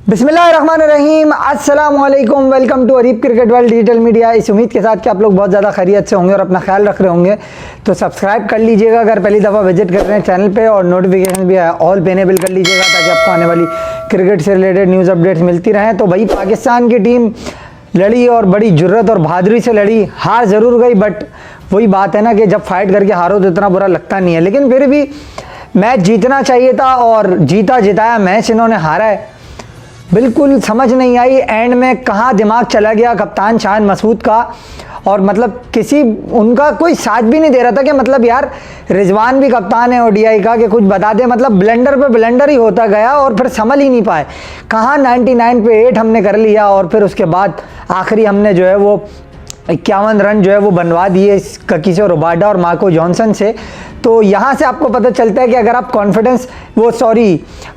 बिस्मिल्लाहिर्रहमानिर्रहीम, अस्सलामुअलैकुम, welcome to Areeb cricket world digital media. इस उम्मीद के साथ कि आप लोग बहुत ज़्यादा खैरियत से होंगे और अपना ख्याल रख रहे होंगे, तो सब्सक्राइब कर लीजिएगा अगर पहली दफ़ा विजिट कर रहे हैं चैनल पे, और नोटिफिकेशन भी ऑल पे इनेबल कर लीजिएगा ताकि आपको आने वाली क्रिकेट से रिलेटेड न्यूज़ अपडेट्स मिलती रहें। तो भाई पाकिस्तान की टीम लड़ी और बड़ी जुर्रत और बहादुरी से लड़ी, हार ज़रूर गई, बट वही बात है ना कि जब फाइट करके हारो तो इतना बुरा लगता नहीं है, लेकिन फिर भी मैच जीतना चाहिए था और जीता जिताया मैच इन्होंने हारा है। बिल्कुल समझ नहीं आई एंड में कहाँ दिमाग चला गया कप्तान शान मसूद का, और मतलब किसी उनका कोई साथ भी नहीं दे रहा था कि मतलब यार रिजवान भी कप्तान है ओडीआई का, कि कुछ बता दे। मतलब ब्लेंडर पे ब्लेंडर ही होता गया और फिर संभल ही नहीं पाए। कहाँ 99 पे 8 हमने कर लिया और फिर उसके बाद आखिरी हमने जो है वो 51 रन जो है वो बनवा दिए ककीसो रोबाडा और मार्को जॉनसन से। तो यहाँ से आपको पता चलता है कि अगर आप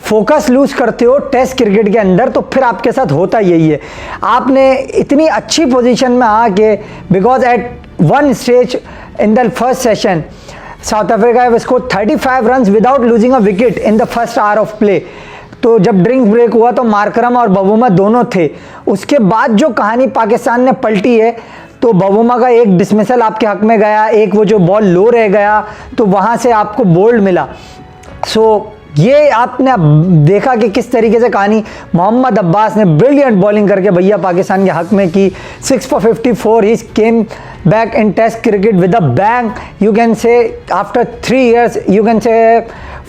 फोकस लूज करते हो टेस्ट क्रिकेट के अंदर तो फिर आपके साथ होता यही है। आपने इतनी अच्छी पोजीशन में आके, because at one stage in the first session south Africa have scored 35 runs without losing a wicket in the first hour of play. तो जब ड्रिंक ब्रेक हुआ तो मार्करम और बबूमा दोनों थे। उसके बाद जो कहानी पाकिस्तान ने पलटी है, तो बबूमा का एक डिसमिसल आपके हक में गया, एक वो जो बॉल लो रह गया तो वहाँ से आपको बोल्ड मिला। ये आपने देखा कि किस तरीके से कहानी मोहम्मद अब्बास ने ब्रिलियंट बॉलिंग करके भैया पाकिस्तान के हक में की। 6 for 54, he came back in test cricket with a bang, you can say after 3 years, you can say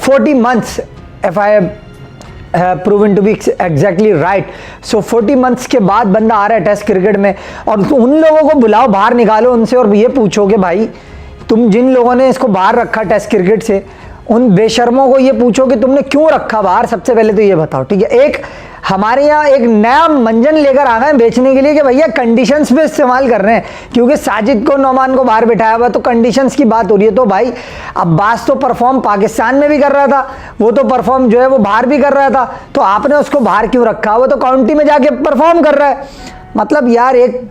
40 months if I proven to be exactly right. So 40 months के बाद बंदा आ रहा है टेस्ट क्रिकेट में, और उन लोगों को बुलाओ, बाहर निकालो उनसे और ये पूछो कि भाई तुम जिन लोगों ने इसको बाहर रखा टेस्ट क्रिकेट से, उन बेशर्मों को ये पूछो कि तुमने क्यों रखा बाहर। सबसे पहले तो ये बताओ, ठीक है। एक हमारे यहाँ एक नया मंजन लेकर आ गए बेचने के लिए कि भैया कंडीशंस पे इस्तेमाल कर रहे हैं, क्योंकि साजिद को नोमान को बाहर बिठाया हुआ तो कंडीशंस की बात हो रही है। तो भाई अब्बास तो परफॉर्म पाकिस्तान में भी कर रहा था, वो तो परफॉर्म जो है वो बाहर भी कर रहा था, तो आपने उसको बाहर क्यों रखा? वो तो काउंटी में जाके परफॉर्म कर रहा है। मतलब यार एक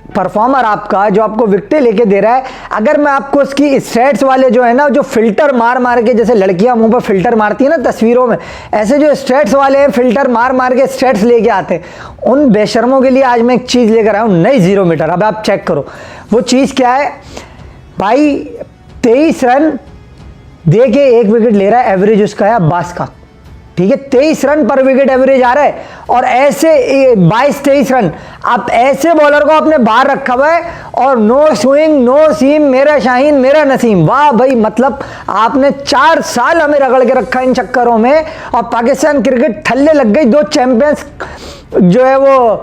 परफॉर्मर आपका जो आपको विकेट लेके दे रहा है, अगर मैं आपको उसकी स्टेट्स वाले जो है ना, जो फिल्टर मार मार के, जैसे लड़कियां मुंह पर फिल्टर मारती है ना तस्वीरों में, ऐसे जो स्टेट्स वाले हैं फिल्टर मार मार के स्टेट्स लेके आते हैं, उन बेशर्मों के लिए आज मैं एक चीज़ लेकर आया हूँ, नई 0 मीटर। अब आप चेक करो वो चीज़ क्या है भाई। 23 रन दे के 1 विकेट ले रहा है, एवरेज उसका है अब्बास का, ठीक है। 23 रन पर विकेट एवरेज आ रहा है, और ऐसे 22-23 रन आप ऐसे बॉलर को आपने बाहर रखा हुआ है, और नो स्विंग नो सीम, मेरा शाहीन मेरा नसीम। वाह भाई, मतलब आपने 4 साल हमें रगड़ के रखा इन चक्करों में, और पाकिस्तान क्रिकेट थल्ले लग गई। 2 चैंपियंस जो है वो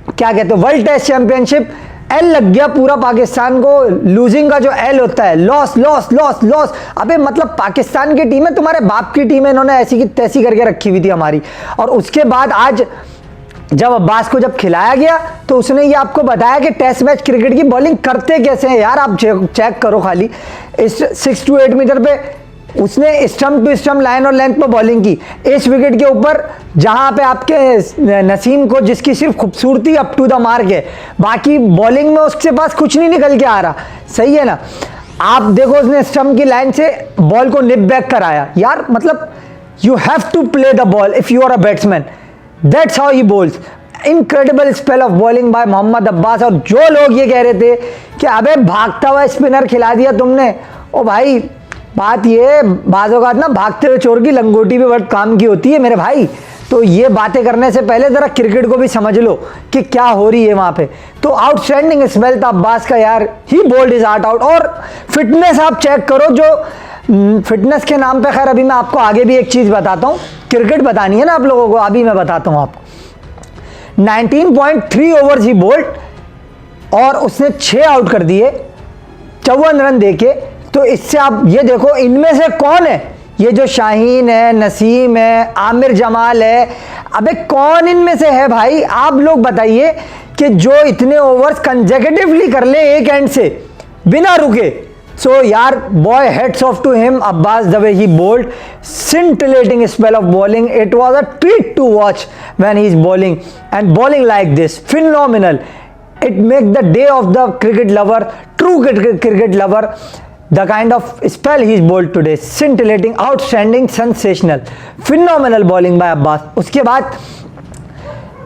क्या कहते हैं, वर्ल्ड टेस्ट चैंपियनशिप, एल लग गया पूरा पाकिस्तान को। लूजिंग का जो एल होता है, लॉस लॉस लॉस लॉस। अबे मतलब पाकिस्तान की टीम है, तुम्हारे बाप की टीम है, इन्होंने ऐसी की तैसी करके रखी हुई थी हमारी। और उसके बाद आज जब अब्बास को जब खिलाया गया तो उसने ये आपको बताया कि टेस्ट मैच क्रिकेट की बॉलिंग करते कैसे हैं। यार आप चेक करो खाली, इस 6 to 8 मीटर पे उसने स्टंप टू स्टंप, लाइन और लेंथ पर बॉलिंग की। इस विकेट के ऊपर जहां पे आपके नसीम को, जिसकी सिर्फ खूबसूरती अप टू द मार्क है, बाकी बॉलिंग में उसके पास कुछ नहीं निकल के आ रहा, सही है ना। आप देखो उसने स्टंप की लाइन से बॉल को निप बैक कराया। यार मतलब you have to play the ball if you are a batsman, that's how he bowls. Incredible spell of bowling by Mohammad Abbas. और जो लोग ये कह रहे थे कि अबे भागता हुआ स्पिनर खिला दिया तुमने, ओ भाई बात ये बाज़ों का ना भागते हुए चोर की लंगोटी भी बहुत काम की होती है मेरे भाई। तो ये बातें करने से पहले ज़रा क्रिकेट को भी समझ लो कि क्या हो रही है वहाँ पे। तो आउटस्टैंडिंग स्पेल था अब्बास का यार, ही बोल्ड इज हार्ट आउट। और फिटनेस आप चेक करो, जो फिटनेस के नाम पे, खैर अभी मैं आपको आगे भी एक चीज़ बताता हूँ, क्रिकेट बतानी है ना आप लोगों को, अभी मैं बताता हूँ आपको। 19.3 ओवर्स ही बोल्ड और उसने 6 आउट कर दिए 54 रन देके। तो इससे आप ये देखो इनमें से कौन है, ये जो शाहीन है, नसीम है, आमिर जमाल है, अबे कौन इनमें से है भाई? आप लोग बताइए कि जो इतने ओवर्स कंसेक्यूटिवली कर ले एक एंड से बिना रुके। सो यार boy, heads off to him Abbas, the way he bowled, scintillating spell of bowling. It was a treat to watch when he is bowling, and bowling like this, phenomenal. It makes the day of the cricket lover, true cricket lover. the kind of spell he's bowled today, scintillating, outstanding, sensational, phenomenal bowling by Abbas. उसके बाद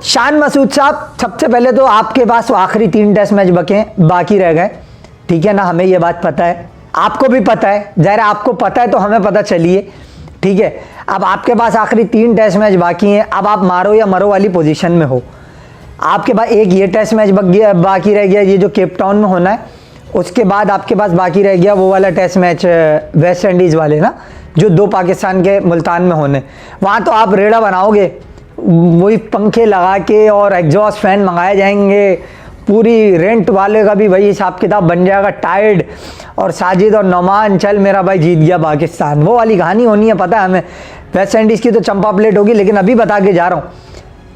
शान मसूद साहब, सबसे पहले तो आपके पास आखिरी 3 test match बाकी रह गए, ठीक है ना, हमें ये बात पता है, आपको भी पता है, ज़ाहिर आपको पता है तो हमें पता चलिए, ठीक है। अब आपके पास आखिरी 3 टेस्ट मैच बाकी हैं, अब आप मारो या मरो वाली पोजीशन में हो। आपके पास एक ये टेस्ट मैच बाकी रह गया, ये जो केप टाउन में होना है, उसके बाद आपके पास बाकी रह गया वो वाला टेस्ट मैच वेस्ट इंडीज़ वाले ना, जो 2 पाकिस्तान के मुल्तान में होने। वहाँ तो आप रेड़ा बनाओगे, वही पंखे लगा के और एग्जॉस्ट फैन मंगाए जाएंगे, पूरी रेंट वाले का भी वही हिसाब किताब बन जाएगा, टायर्ड, और साजिद और नौमान, चल मेरा भाई जीत गया पाकिस्तान, वो वाली कहानी होनी है, पता है हमें। वेस्ट इंडीज़ की तो चंपा प्लेट होगी, लेकिन अभी बता के जा रहा हूँ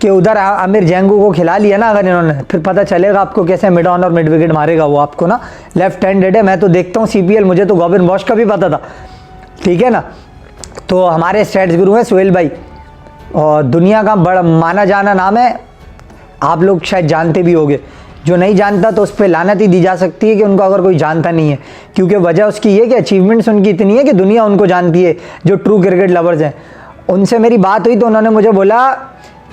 कि उधर आमिर जेंगू को खिला लिया ना अगर इन्होंने, फिर पता चलेगा आपको कैसे मिड ऑन और मिड विकेट मारेगा वो आपको ना। लेफ्ट हैंडेड है, मैं तो देखता हूँ CPL, मुझे तो गॉबिन बॉश का भी पता था, ठीक है ना। तो हमारे स्टैट्स गुरु हैं सोहेल भाई, और दुनिया का बड़ा माना जाना नाम है, आप लोग शायद जानते भी होंगे, जो नहीं जानता तो उस पर लानत ही दी जा सकती है कि उनको अगर कोई जानता नहीं है, क्योंकि वजह उसकी ये कि अचीवमेंट्स उनकी इतनी है कि दुनिया उनको जानती है, जो ट्रू क्रिकेट लवर्स हैं। उनसे मेरी बात हुई तो उन्होंने मुझे बोला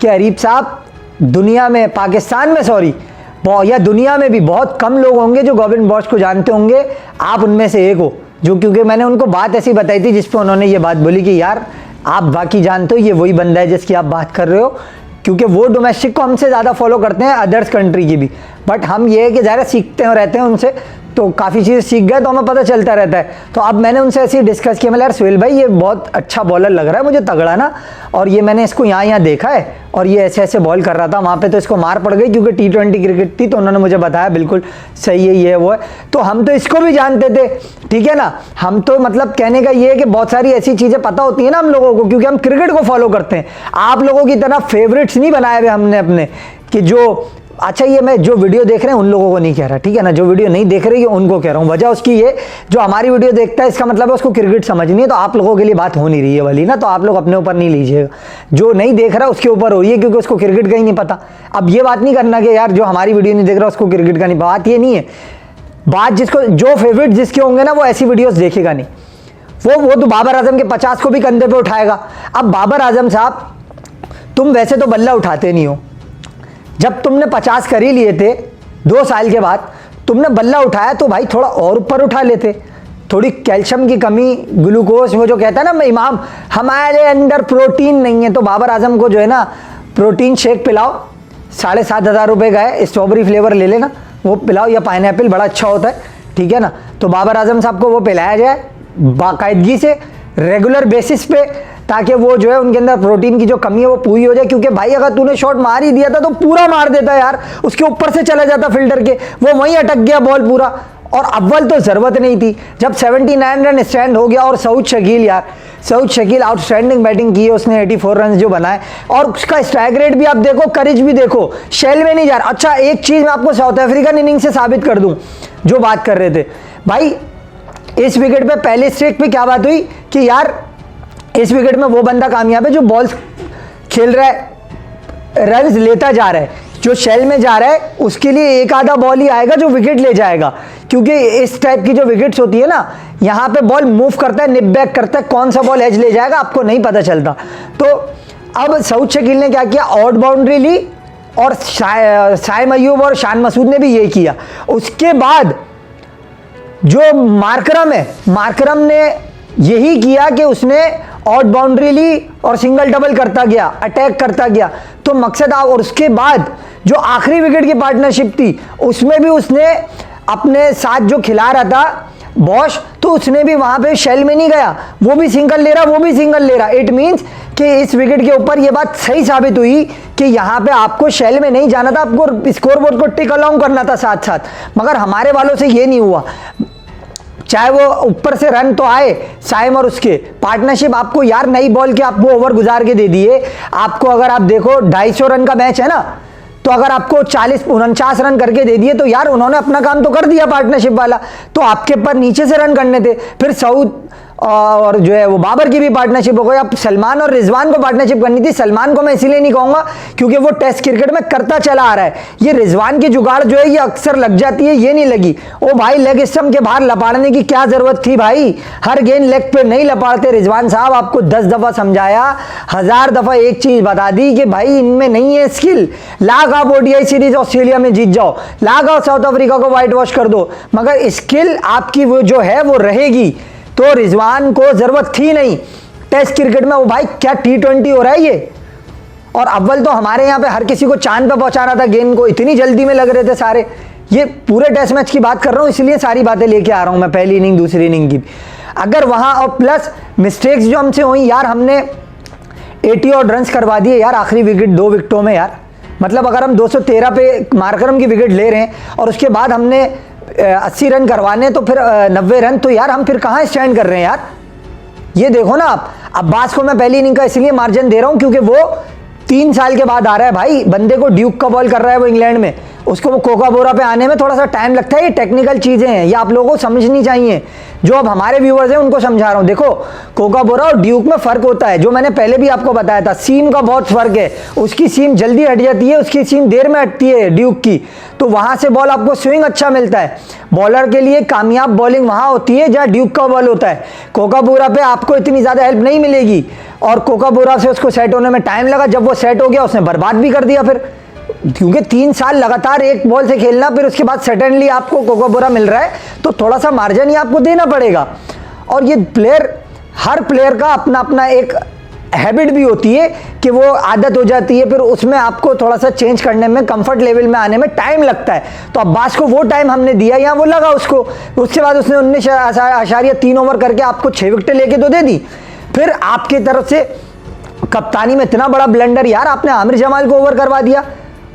कि अरीब साहब, दुनिया में, पाकिस्तान में सॉरी, या दुनिया में भी बहुत कम लोग होंगे जो गॉबिन बॉश को जानते होंगे, आप उनमें से एक हो। जो क्योंकि मैंने उनको बात ऐसी बताई थी जिस पे उन्होंने ये बात बोली कि यार आप बाकी जानते हो ये वही बंदा है जिसकी आप बात कर रहे हो, क्योंकि वो डोमेस्टिक को हमसे ज़्यादा फॉलो करते हैं, अदर्स कंट्री की भी, बट हम ये है कि ज़्यादा सीखते हैं रहते हैं उनसे, तो काफ़ी चीज़ें सीख गए तो हमें पता चलता रहता है। तो अब मैंने उनसे ऐसे ही डिस्कस किया, यार सोहेल भाई ये बहुत अच्छा बॉलर लग रहा है मुझे, तगड़ा ना, और ये मैंने इसको यहाँ देखा है और ये ऐसे ऐसे बॉल कर रहा था वहाँ पे, तो इसको मार पड़ गई क्योंकि T20 क्रिकेट थी, तो उन्होंने मुझे बताया बिल्कुल सही है, ये है वो है। तो हम तो इसको भी जानते थे, ठीक है ना, हम तो मतलब कहने का ये है कि बहुत सारी ऐसी चीज़ें पता होती है ना हम लोगों को, क्योंकि हम क्रिकेट को फॉलो करते हैं। आप लोगों की तरह फेवरेट्स नहीं बनाए हुए हमने अपने, कि जो अच्छा, ये मैं जो वीडियो देख रहे हैं उन लोगों को नहीं कह रहा, ठीक है ना, जो वीडियो नहीं देख रहे हैं उनको कह रहा हूँ। वजह उसकी ये, जो हमारी वीडियो देखता है इसका मतलब है उसको क्रिकेट समझनी है, तो आप लोगों के लिए बात हो नहीं रही है वाली ना, तो आप लोग अपने ऊपर नहीं लीजिएगा, जो नहीं देख रहा उसके ऊपर हो रही है, क्योंकि उसको क्रिकेट का ही नहीं पता। अब ये बात नहीं करना कि यार जो हमारी वीडियो नहीं देख रहा उसको क्रिकेट का नहीं, बात ये नहीं है। बात जिसको जो फेवरेट जिसके होंगे ना वो ऐसी वीडियोज़ देखेगा नहीं, वो तो बाबर आजम के 50 को भी कंधे पर उठाएगा। अब बाबर आजम साहब, तुम वैसे तो बल्ला उठाते नहीं हो, जब तुमने 50 कर ही लिए थे 2 साल के बाद, तुमने बल्ला उठाया तो भाई थोड़ा और ऊपर उठा लेते। थोड़ी कैल्शियम की कमी, ग्लूकोज, वो जो कहता है ना इमाम, हमारे अंदर प्रोटीन नहीं है, तो बाबर आजम को जो है ना प्रोटीन शेक पिलाओ, 7,500 रुपये का है, स्ट्रॉबेरी फ्लेवर ले लेना, वो पिलाओ, या पाइनएप्पल बड़ा अच्छा होता है, ठीक है ना। तो बाबर आजम साहब को वो पिलाया जाए बाकायदगी से, रेगुलर बेसिस पे, ताकि वो जो है उनके अंदर प्रोटीन की जो कमी है वो पूरी हो जाए। क्योंकि भाई अगर तूने शॉट मार ही दिया था तो पूरा मार देता यार, उसके ऊपर से चला जाता फिल्डर के, वो वहीं अटक गया बॉल पूरा, और अव्वल तो ज़रूरत नहीं थी। जब 79 रन स्टैंड हो गया, और सऊद शकील, यार सऊद शकील आउटस्टैंडिंग बैटिंग की है उसने, 84 रन जो बनाए, और उसका स्ट्राइक रेट भी आप देखो, करेज भी देखो, शेल में नहीं जा रहा। अच्छा, एक चीज़ मैं आपको साउथ अफ्रीकन इनिंग से साबित कर दूँ, जो बात कर रहे थे भाई, इस विकेट पे पहले स्ट्रेक पे क्या बात हुई कि यार इस विकेट में वो बंदा कामयाब है जो बॉल्स खेल रहा है, रन्स लेता जा रहा है, जो शेल में जा रहा है उसके लिए एक आधा बॉल ही आएगा जो विकेट ले जाएगा, क्योंकि इस टाइप की जो विकेट्स होती है ना, यहाँ पे बॉल मूव करता है, निप बैक करता है, कौन सा बॉल एज ले जाएगा आपको नहीं पता चलता। तो अब सऊद शकील ने क्या किया, आउट बाउंड्री ली, और साइम अयूब और शान मसूद ने भी ये किया। उसके बाद जो मार्करम है, मार्करम ने यही किया कि उसने आउट बाउंड्री ली और सिंगल डबल करता गया, अटैक करता गया, तो मकसद और उसके बाद जो आखिरी विकेट की पार्टनरशिप थी उसमें भी उसने अपने साथ जो खिला रहा था बॉश, तो उसने भी वहां पे शेल में नहीं गया, वो भी सिंगल ले रहा, वो भी सिंगल ले रहा। इट मींस कि इस विकेट के ऊपर ये बात सही साबित हुई कि यहाँ पे आपको शेल में नहीं जाना था, आपको स्कोरबोर्ड को टिक अलाउंग करना था साथ साथ, मगर हमारे वालों से ये नहीं हुआ। चाहे वो ऊपर से रन तो आए, साइम और उसके पार्टनरशिप आपको यार नई बॉल के आपको ओवर गुजार के दे दिए। आपको अगर आप देखो 250 रन का मैच है ना, तो अगर आपको 40-49 रन करके दे दिए तो यार उन्होंने अपना काम तो कर दिया पार्टनरशिप वाला, तो आपके पर नीचे से रन करने थे। फिर सऊद और जो है वो बाबर की भी पार्टनरशिप हो गई। अब सलमान और रिजवान को पार्टनरशिप करनी थी। सलमान को मैं इसीलिए नहीं कहूंगा क्योंकि वो टेस्ट क्रिकेट में करता चला आ रहा है। ये रिजवान की जुगाड़ जो है ये अक्सर लग जाती है, ये नहीं लगी। ओ भाई, लेग स्टंप के बाहर लपाड़ने की क्या जरूरत थी भाई? हर गेंद लेग पे नहीं लपाड़ते। रिजवान साहब, आपको 10 दफा समझाया, 1000 दफा एक चीज बता दी कि भाई इनमें नहीं है स्किल। लाग आप ओडीआई सीरीज ऑस्ट्रेलिया में जीत जाओ, लाग आओ साउथ अफ्रीका को व्हाइट वॉश कर दो, मगर स्किल आपकी वो जो है वो रहेगी। तो रिजवान को जरूरत थी नहीं टेस्ट क्रिकेट में। वो भाई क्या T20 हो रहा है ये। और अव्वल तो हमारे यहाँ पे हर किसी को चांद पे पहुंचा रहा था गेंद को, इतनी जल्दी में लग रहे थे सारे। ये पूरे टेस्ट मैच की बात कर रहा हूं, इसलिए सारी बातें लेके आ रहा हूं मैं, पहली इनिंग दूसरी इनिंग की। अगर वहां और प्लस मिस्टेक्स जो हमसे हुई यार, हमने 80 और रन करवा दिए यार आखिरी विकेट, 2 विकेटों में यार। मतलब अगर हम 213 पे मार्करम की विकेट ले रहे हैं और उसके बाद हमने 80 रन करवाने तो फिर 90 रन, तो यार हम फिर कहां स्टैंड कर रहे हैं यार। ये देखो ना आप, अब्बास को मैं पहली इनिंग का इसलिए मार्जिन दे रहा हूं क्योंकि वो 3 साल के बाद आ रहा है भाई। बंदे को ड्यूक का बॉल कर रहा है वो इंग्लैंड में, उसको वो कोका बोरा पे आने में थोड़ा सा टाइम लगता है। ये टेक्निकल चीजें हैं, ये आप लोगों को समझनी चाहिए। जो अब हमारे व्यूअर्स हैं उनको समझा रहा हूं। देखो, कोका बोरा और ड्यूक में फर्क होता है, जो मैंने पहले भी आपको बताया था। सीम का बहुत फर्क है, उसकी सीम जल्दी हट जाती है, उसकी सीम देर में हटती है ड्यूक की, तो वहां से बॉल आपको स्विंग अच्छा मिलता है। बॉलर के लिए कामयाब बॉलिंग वहां होती है जहां ड्यूक का बॉल होता है। कोका बोरा पे आपको इतनी ज्यादा हेल्प नहीं मिलेगी, और कोका बोरा से उसको सेट होने में टाइम लगा। जब वो सेट हो गया उसने बर्बाद भी कर दिया फिर, क्योंकि 3 साल लगातार एक बॉल से खेलना, फिर उसके बाद सडनली आपको कोका बोरा मिल रहा है, तो थोड़ा सा मार्जिन ही आपको देना पड़ेगा। और ये प्लेयर, हर प्लेयर का अपना अपना एक हैबिट भी होती है कि वो आदत हो जाती है, फिर उसमें आपको थोड़ा सा चेंज करने में, कंफर्ट लेवल में आने में टाइम लगता है। तो अब्बास को वो टाइम हमने दिया, या वो लगा उसको। उसके बाद उसने 19.3 ओवर करके आपको 6 विकेटें लेके तो दे दी। फिर आपकी तरफ से कप्तानी में इतना बड़ा ब्लंडर यार, आपने आमिर जमाल को ओवर करवा दिया।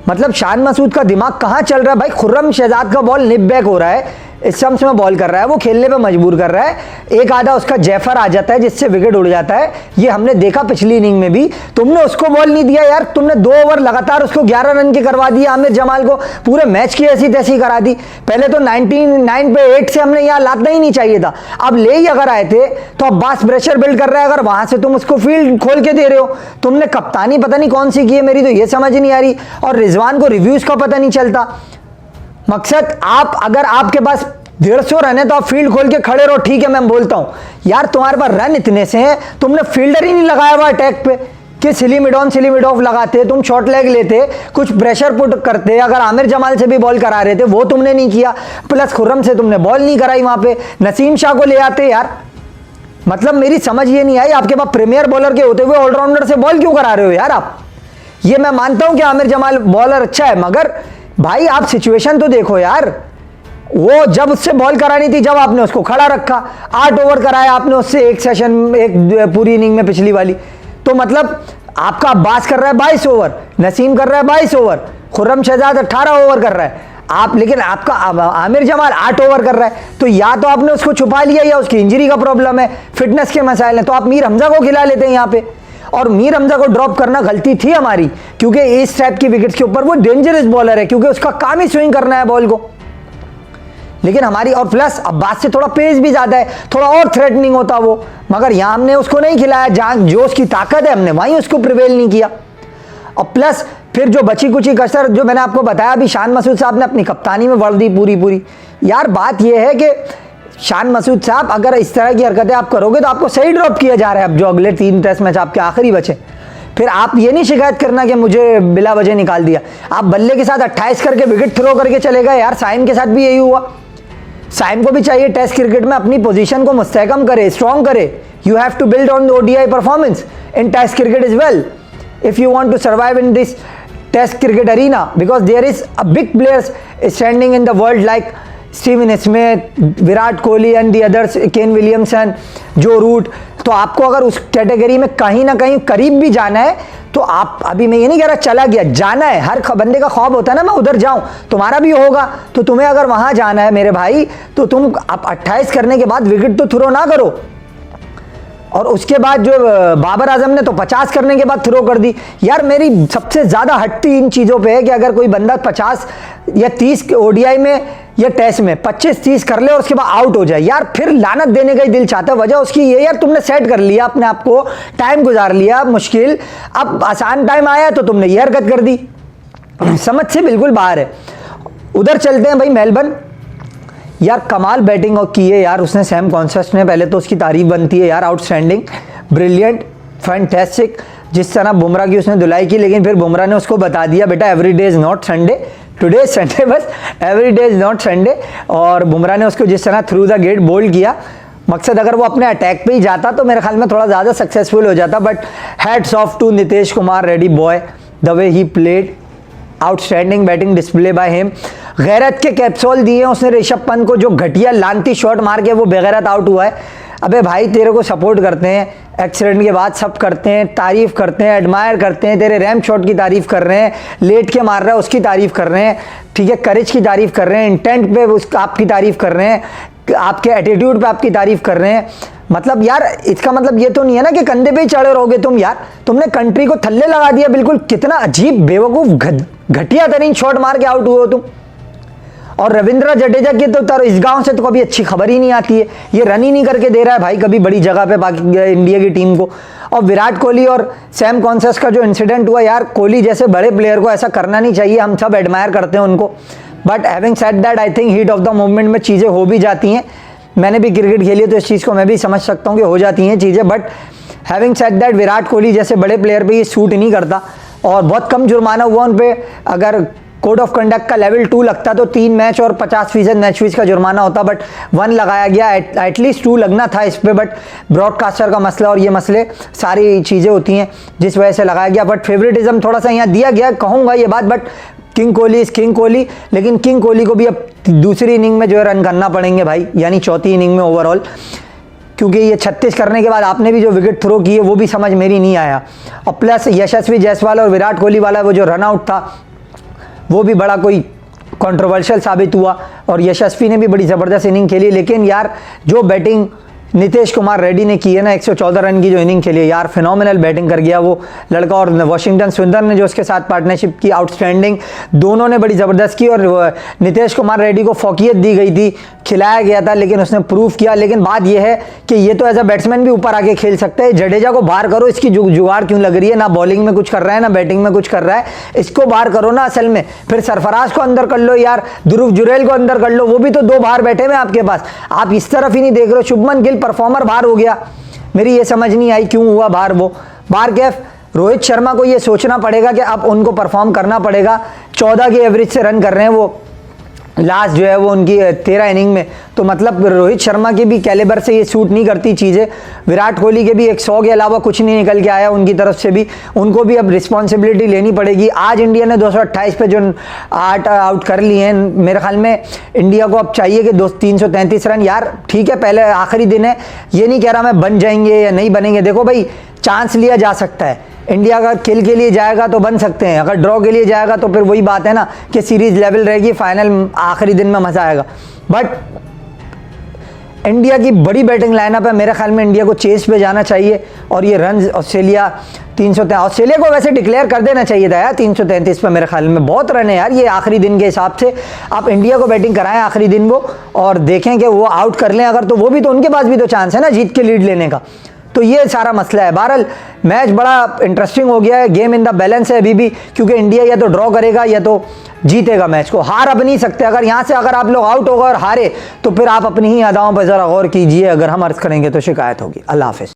मतलब शान मसूद का दिमाग कहाँ चल रहा है भाई। खुर्रम शहजाद का बॉल निप बैक हो रहा है, स्टंप्स में बॉल कर रहा है, वो खेलने पे मजबूर कर रहा है। एक आधा उसका जैफर आ जाता है जिससे विकेट उड़ जाता है, ये हमने देखा पिछली इनिंग में भी। तुमने उसको बॉल नहीं दिया यार, तुमने 2 ओवर लगातार उसको 11 रन की करवा दी। आमिर जमाल को पूरे मैच की ऐसी तैसी करा दी। पहले तो 99 पे 8 से हमने यहाँ लादना ही नहीं चाहिए था। अब ले ही अगर आए थे तो अब्बास प्रेशर बिल्ड कर रहा है, अगर वहां से तुम उसको फील्ड खोल के दे रहे हो। तुमने कप्तानी पता नहीं कौन सी की है, मेरी तो ये समझ नहीं आ रही। और रिजवान को रिव्यूज का पता नहीं चलता। मकसद, आप अगर आपके पास 150 रन है तो आप फील्ड खोल के खड़े रहो, ठीक है मैं बोलता हूं यार, तुम्हारे पास रन इतने से हैं, तुमने फील्डर ही नहीं लगाया हुआ अटैक पे कि silly mid on silly mid off लगाते, तुम शॉर्ट लेग लेते, कुछ प्रेशर पुट करते। अगर आमिर जमाल से भी बॉल करा रहे थे वो तुमने नहीं किया, प्लस खुर्रम से तुमने बॉल नहीं कराई वहां पे। नसीम शाह को ले आते यार। मतलब मेरी समझ ये नहीं आई, आपके पास प्रीमियर बॉलर के होते हुए ऑलराउंडर से बॉल क्यों करा रहे हो यार आप। ये मैं मानता हूं कि आमिर जमाल बॉलर अच्छा है, मगर भाई आप सिचुएशन तो देखो यार। वो जब उससे बॉल करानी थी, जब आपने उसको खड़ा रखा, 8 ओवर कराया आपने उससे एक सेशन, एक पूरी इनिंग में पिछली वाली। तो मतलब आपका अब्बास कर रहा है 22 ओवर, नसीम कर रहा है 22 ओवर, खुर्रम शहजाद 18 ओवर कर रहा है आप, लेकिन आपका आमिर जमाल 8 ओवर कर रहा है। तो या तो आपने उसको छुपा लिया या उसकी इंजरी का प्रॉब्लम है, फिटनेस के मसाइल हैं। तो आप मीर हमजा को खिला लेते हैं यहाँ पे, और मीर हमजा को ड्रॉप करना गलती थी हमारी, क्योंकि इस टाइप की विकेट्स के ऊपर वो डेंजरस बॉलर है, क्योंकि उसका काम ही स्विंग करना है बॉल को। लेकिन हमारी, और प्लस अब्बास से थोड़ा पेस भी ज्यादा है, थोड़ा और थ्रेटनिंग होता वो, मगर यहां हमने उसको नहीं खिलाया। जहां जो उसकी ताकत है हमने वहीं उसको प्रिवेल नहीं किया। और प्लस फिर जो बची कुची कसर, जो मैंने आपको बताया अभी, शान मसूद साहब ने अपनी कप्तानी में वर्द दी पूरी। यार बात यह है कि शान मसूद साहब, अगर इस तरह की हरकतें आप करोगे तो आपको सही ड्रॉप किया जा रहा है। अब जो अगले 3 टेस्ट मैच आपके आखिरी बचे, फिर आप ये नहीं शिकायत करना कि मुझे बिला वजह निकाल दिया। आप बल्ले के साथ 28 करके विकेट थ्रो करके चले गए यार। साइम के साथ भी यही हुआ। साइम को भी चाहिए टेस्ट क्रिकेट में अपनी पोजीशन को मुस्तहकम करे, स्ट्रॉन्ग करे। You have to build on the ODI performance in test cricket as well if you want to survive in this test cricket arena, because there is a big players standing in the world like Steven Smith, Virat Kohli and the others, Kane Williamson, Joe Root। तो आपको अगर उस category में कहीं ना कहीं करीब भी जाना है तो आप, अभी मैं ये नहीं कह रहा चला गया, जाना है। हर बंदे का ख्वाब होता है ना मैं उधर जाऊं, तुम्हारा भी होगा। तो तुम्हें अगर वहां जाना है मेरे भाई, तो तुम आप 28 करने के बाद विकेट तो थ्रो ना करो। और उसके बाद जो बाबर आजम ने तो 50 करने के बाद थ्रो कर दी। यार मेरी सबसे ज़्यादा हटती इन चीज़ों पे है कि अगर कोई बंदा 50 या 30 ओडीआई में या टेस्ट में 25-30 कर ले और उसके बाद आउट हो जाए, यार फिर लानत देने का ही दिल चाहता है। वजह उसकी ये, यार तुमने सेट कर लिया अपने आप को, टाइम गुजार लिया मुश्किल, अब आसान टाइम आया तो तुमने ये हरकत कर दी, समझ से बिल्कुल बाहर है। उधर चलते हैं भाई मेलबर्न। यार कमाल बैटिंग की है यार उसने, सैम कॉन्सर्स ने, पहले तो उसकी तारीफ बनती है यार, आउटस्टैंडिंग, ब्रिलियंट, फैंटास्टिक। जिस तरह बुमराह की उसने धुलाई की, लेकिन फिर बुमराह ने उसको बता दिया बेटा every day is not Sunday, today is Sunday, बस every day is not Sunday. और बुमराह ने उसको जिस तरह थ्रू द गेट बोल्ड किया, मकसद अगर वो अपने अटैक पे ही जाता तो मेरे ख्याल में थोड़ा ज़्यादा सक्सेसफुल हो जाता। But hats off to Nitish Kumar Reddy boy, the way he played, outstanding batting display by him. गैरत के कैप्सूल दिए उसने ऋषभ पंत को, जो घटिया लानती शॉट मार के वो बेगैरत आउट हुआ है। अबे भाई तेरे को सपोर्ट करते हैं, एक्सीडेंट के बाद सब करते हैं, तारीफ करते हैं, एडमायर करते हैं, तेरे रैम शॉट की तारीफ कर रहे हैं, लेट के मार रहा है उसकी तारीफ कर रहे हैं, ठीक है, करेज की तारीफ कर रहे हैं, इंटेंट पे आपकी तारीफ कर रहे हैं, आपके एटीट्यूड पे आपकी तारीफ कर रहे हैं। मतलब यार इसका मतलब ये तो नहीं है ना कि कंधे पे ही चढ़े रहोगे तुम। यार तुमने कंट्री को थल्ले लगा दिया बिल्कुल, कितना अजीब बेवकूफ घटिया तरीन शॉट मार के आउट हुए हो तुम। और रविंद्र जडेजा की तो इस गांव से तो कभी अच्छी खबर ही नहीं आती है, ये रन ही नहीं करके दे रहा है भाई कभी बड़ी जगह पे इंडिया की टीम को। और विराट कोहली और सैम कॉन्सर्स का जो इंसिडेंट हुआ, यार कोहली जैसे बड़े प्लेयर को ऐसा करना नहीं चाहिए, हम सब एडमायर करते हैं उनको। But having said that, I think heat of the moment में चीज़ें हो भी जाती हैं। मैंने भी क्रिकेट खेली है तो इस चीज़ को मैं भी समझ सकता हूँ कि हो जाती हैं चीज़ें। But having said that, Virat Kohli जैसे बड़े प्लेयर पे ये सूट नहीं करता। और बहुत कम जुर्माना हुआ उन पे, अगर कोड ऑफ कंडक्ट का लेवल 2 लगता तो 3 मैच और 50% मैच फीस का जुर्माना होता, बट 1 लगाया गया। एटलीस्ट 2 लगना था इस पे, बट ब्रॉडकास्टर का मसला और ये मसले सारी चीज़ें होती हैं जिस वजह से लगाया गया। बट फेवरेटिज्म थोड़ा सा यहाँ दिया गया, कहूँगा ये बात, but king Kohli is king Kohli. लेकिन किंग कोहली को भी अब दूसरी इनिंग में जो है रन करना पड़ेंगे भाई, यानी चौथी इनिंग में ओवरऑल, क्योंकि ये 36 करने के बाद आपने भी जो विकेट थ्रो किए वो भी समझ मेरी नहीं आया। और प्लस यशस्वी जायसवाल और विराट कोहली वाला वो जो रन आउट था वो भी बड़ा कोई कंट्रोवर्शियल साबित हुआ। और यशस्वी ने भी बड़ी ज़बरदस्त इनिंग खेली, लेकिन यार जो बैटिंग नीतीश कुमार रेड्डी ने की है ना, 114 रन की जो इनिंग खेली है यार, फिनोमिनल बैटिंग कर गया वो लड़का। और वाशिंगटन सुंदर ने जो उसके साथ पार्टनरशिप की, आउटस्टैंडिंग, दोनों ने बड़ी ज़बरदस्त की। और नीतीश कुमार रेड्डी को फौकियत दी गई थी, खिलाया गया था, लेकिन उसने प्रूव किया। लेकिन बात यह है कि ये तो एज अ बैट्समैन भी ऊपर आके खेल सकता है। जडेजा को बाहर करो, इसकी जुगाड़ क्यों लग रही है, ना बॉलिंग में कुछ कर रहा है ना बैटिंग में कुछ कर रहा है, इसको बाहर करो ना असल में। फिर सरफराज को अंदर कर लो यार, ध्रुव जुरेल को अंदर कर लो, वो भी तो 2 बाहर बैठे हुए आपके पास, आप इस तरफ ही नहीं देख रहे हो। शुभमन गिल परफॉर्मर बाहर हो गया, मेरी ये समझ नहीं आई क्यों हुआ बाहर वो। बाहर कैफ रोहित शर्मा को ये सोचना पड़ेगा कि अब उनको परफॉर्म करना पड़ेगा। 14 के एवरेज से रन कर रहे हैं वो लास्ट जो है वो उनकी 13 इनिंग में, तो मतलब रोहित शर्मा के भी कैलिबर से ये सूट नहीं करती चीज़ें। विराट कोहली के भी 100 के अलावा कुछ नहीं निकल के आया उनकी तरफ से भी, उनको भी अब रिस्पॉन्सिबिलिटी लेनी पड़ेगी। आज इंडिया ने 228 पे जो 8 आउट कर लिए हैं, मेरे ख्याल में इंडिया को अब चाहिए कि 333 रन। यार ठीक है, पहले आखिरी दिन है, ये नहीं कह रहा मैं बन जाएंगे या नहीं बनेंगे। देखो भाई, चांस लिया जा सकता है, इंडिया का खेल के लिए जाएगा तो बन सकते हैं, अगर ड्रॉ के लिए जाएगा तो फिर वही बात है ना कि सीरीज लेवल रहेगी, फाइनल आखिरी दिन में मजा आएगा। बट इंडिया की बड़ी बैटिंग लाइनअप है, मेरे ख्याल में इंडिया को चेस पे जाना चाहिए। और ये रन ऑस्ट्रेलिया 333, ऑस्ट्रेलिया को वैसे डिक्लेयर कर देना चाहिए था यार 333 पे, मेरे ख्याल में बहुत रन है यार ये आखिरी दिन के हिसाब से। आप इंडिया को बैटिंग कराएं आखिरी दिन वो, और देखें कि वो आउट कर लें अगर, तो वो भी तो उनके पास भी तो चांस है ना जीत के लीड लेने का। तो ये सारा मसला है। बहरहाल मैच बड़ा इंटरेस्टिंग हो गया है, गेम इन द बैलेंस है अभी भी, क्योंकि इंडिया या तो ड्रॉ करेगा या तो जीतेगा मैच को, हार अब नहीं सकते। अगर यहाँ से अगर आप लोग आउट होगा और हारे तो फिर आप अपनी ही अदाओं पर ज़रा गौर कीजिए, अगर हम अर्ज करेंगे तो शिकायत होगी। अल्लाह हाफिज़।